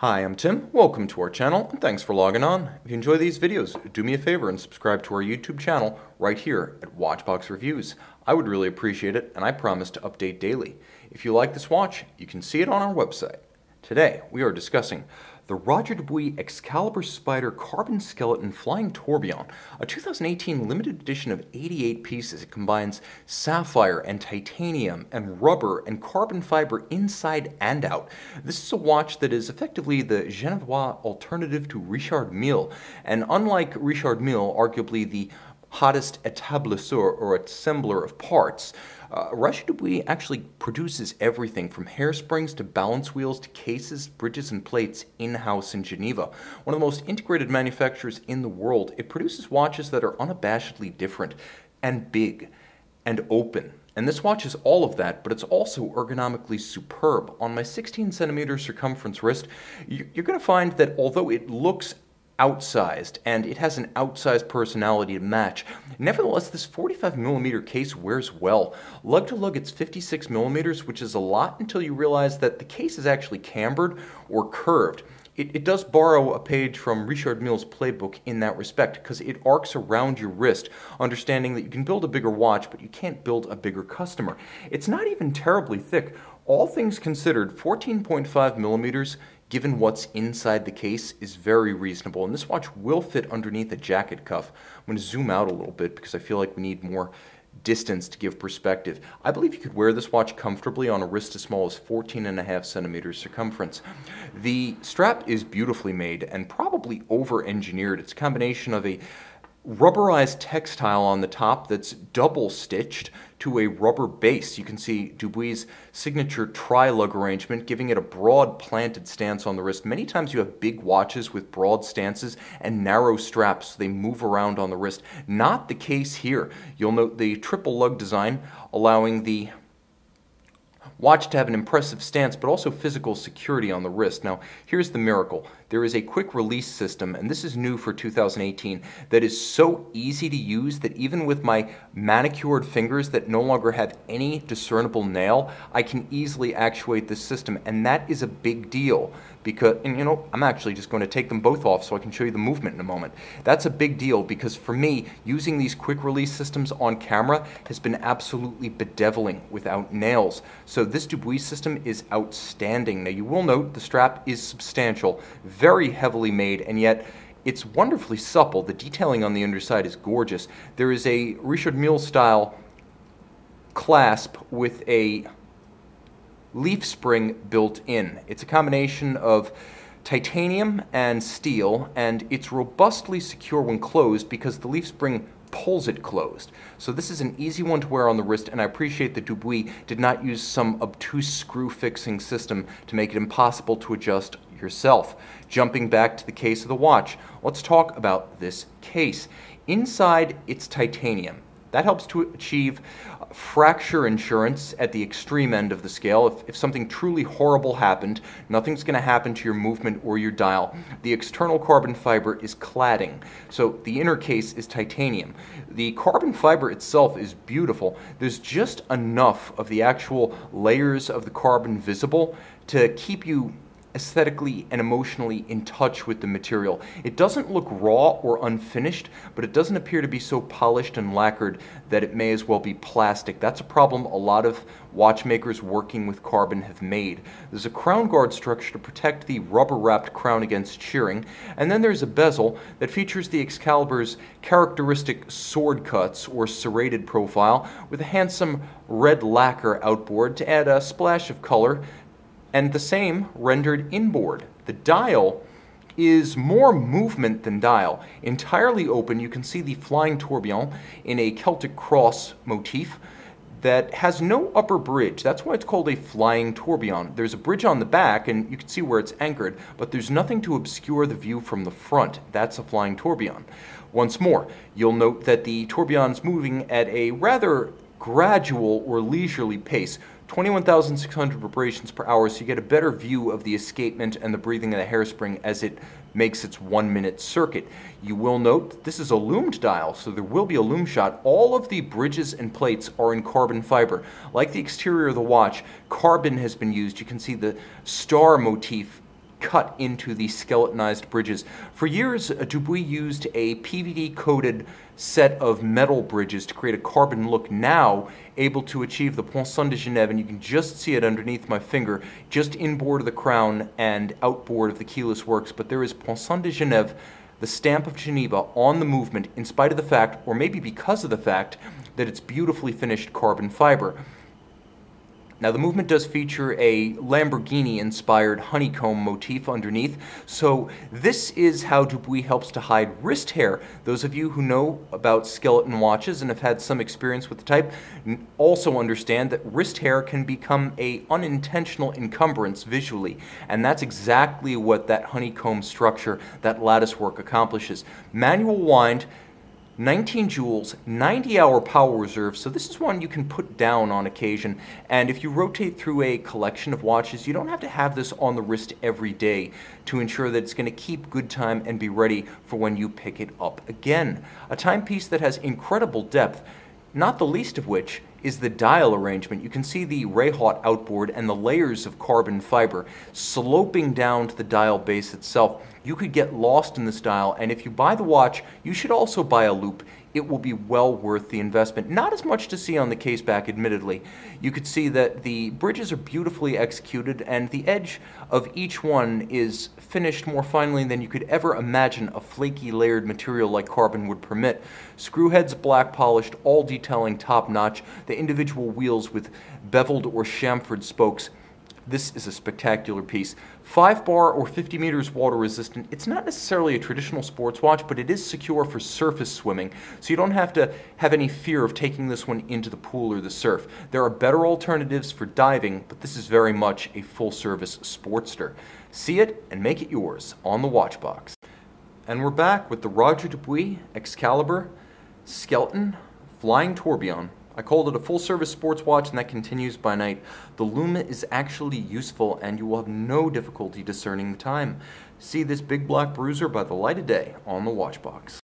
Hi, I'm Tim. Welcome to our channel, and thanks for logging on. If you enjoy these videos, do me a favor and subscribe to our YouTube channel right here at Watchbox Reviews. I would really appreciate it, and I promise to update daily. If you like this watch, you can see it on our website. Today, we are discussing the Roger Dubuis Excalibur Spider Carbon Skeleton Flying Tourbillon, a 2018 limited edition of 88 pieces. It combines sapphire and titanium and rubber and carbon fiber inside and out. This is a watch that is effectively the Geneva alternative to Richard Mille, and unlike Richard Mille, arguably the hottest établisseur or assembler of parts, Roger Dubuis actually produces everything from hairsprings to balance wheels to cases, bridges, and plates in-house in Geneva. One of the most integrated manufacturers in the world, it produces watches that are unabashedly different and big and open. And this watch is all of that, but it's also ergonomically superb. On my 16-centimeter circumference wrist, you're going to find that although it looks outsized, and it has an outsized personality to match. Nevertheless, this 45mm case wears well. Lug-to-lug, it's 56mm, which is a lot until you realize that the case is actually cambered or curved. It does borrow a page from Richard Mille's playbook in that respect, because it arcs around your wrist, understanding that you can build a bigger watch, but you can't build a bigger customer. It's not even terribly thick. All things considered, 14.5mm, given what's inside the case, is very reasonable, and this watch will fit underneath a jacket cuff. I'm going to zoom out a little bit because I feel like we need more distance to give perspective. I believe you could wear this watch comfortably on a wrist as small as 14.5 centimeters circumference. The strap is beautifully made and probably over-engineered. It's a combination of a rubberized textile on the top that's double stitched to a rubber base. You can see Dubuis' signature tri-lug arrangement, giving it a broad planted stance on the wrist. Many times you have big watches with broad stances and narrow straps, so they move around on the wrist. Not the case here. You'll note the triple lug design, allowing the watch to have an impressive stance, but also physical security on the wrist. Now, here's the miracle. There is a quick release system, and this is new for 2018, that is so easy to use that even with my manicured fingers that no longer have any discernible nail, I can easily actuate this system, and that is a big deal. Because, and you know, I'm actually just going to take them both off so I can show you the movement in a moment. That's a big deal because for me, using these quick release systems on camera has been absolutely bedeviling without nails. So this Dubuis system is outstanding. Now you will note the strap is substantial, very heavily made, and yet it's wonderfully supple. The detailing on the underside is gorgeous. There is a Richard Mille style clasp with a leaf spring built in. It's a combination of titanium and steel, and it's robustly secure when closed because the leaf spring pulls it closed. So this is an easy one to wear on the wrist, and I appreciate that Dubuis did not use some obtuse screw fixing system to make it impossible to adjust yourself. Jumping back to the case of the watch, let's talk about this case. Inside, it's titanium. That helps to achieve fracture insurance at the extreme end of the scale. If something truly horrible happened, nothing's going to happen to your movement or your dial. The external carbon fiber is cladding, so the inner case is titanium. The carbon fiber itself is beautiful. There's just enough of the actual layers of the carbon visible to keep you aesthetically and emotionally in touch with the material. It doesn't look raw or unfinished, but it doesn't appear to be so polished and lacquered that it may as well be plastic. That's a problem a lot of watchmakers working with carbon have made. There's a crown guard structure to protect the rubber-wrapped crown against shearing, and then there's a bezel that features the Excalibur's characteristic sword cuts or serrated profile with a handsome red lacquer outboard to add a splash of color, and the same rendered inboard. The dial is more movement than dial. Entirely open, you can see the flying tourbillon in a Celtic cross motif that has no upper bridge. That's why it's called a flying tourbillon. There's a bridge on the back, and you can see where it's anchored, but there's nothing to obscure the view from the front. That's a flying tourbillon. Once more, you'll note that the tourbillon's moving at a rather gradual or leisurely pace, 21,600 vibrations per hour, so you get a better view of the escapement and the breathing of the hairspring as it makes its 1-minute circuit. You will note that this is a loomed dial, so there will be a loom shot. All of the bridges and plates are in carbon fiber. Like the exterior of the watch, carbon has been used. You can see the star motif cut into the skeletonized bridges. For years, Dubuis used a PVD-coated set of metal bridges to create a carbon look, now able to achieve the Poinçon de Genève, and you can just see it underneath my finger, just inboard of the crown and outboard of the keyless works, but there is Poinçon de Genève, the stamp of Geneva, on the movement, in spite of the fact, or maybe because of the fact, that it's beautifully finished carbon fiber. Now, the movement does feature a Lamborghini-inspired honeycomb motif underneath, so this is how Dubuis helps to hide wrist hair. Those of you who know about skeleton watches and have had some experience with the type also understand that wrist hair can become an unintentional encumbrance visually, and that's exactly what that honeycomb structure, that lattice work accomplishes. Manual wind, 19 joules, 90-hour power reserve, so this is one you can put down on occasion, and if you rotate through a collection of watches, you don't have to have this on the wrist every day to ensure that it's going to keep good time and be ready for when you pick it up again. A timepiece that has incredible depth, not the least of which is the dial arrangement. You can see the Ray-Hot outboard and the layers of carbon fiber sloping down to the dial base itself. You could get lost in this dial, and if you buy the watch, you should also buy a loop. It will be well worth the investment. Not as much to see on the case back, admittedly. You could see that the bridges are beautifully executed, and the edge of each one is finished more finely than you could ever imagine a flaky layered material like carbon would permit. Screw heads black polished, all detailing top notch, the individual wheels with beveled or chamfered spokes. This is a spectacular piece. 5 bar or 50 meters water resistant. It's not necessarily a traditional sports watch, but it is secure for surface swimming, so you don't have to have any fear of taking this one into the pool or the surf. There are better alternatives for diving, but this is very much a full-service sportster. See it and make it yours on the Watchbox. And we're back with the Roger Dubuis Excalibur Skeleton Flying Tourbillon. I called it a full-service sports watch, and that continues by night. The lumen is actually useful, and you will have no difficulty discerning the time. See this big black bruiser by the light of day on the Watchbox.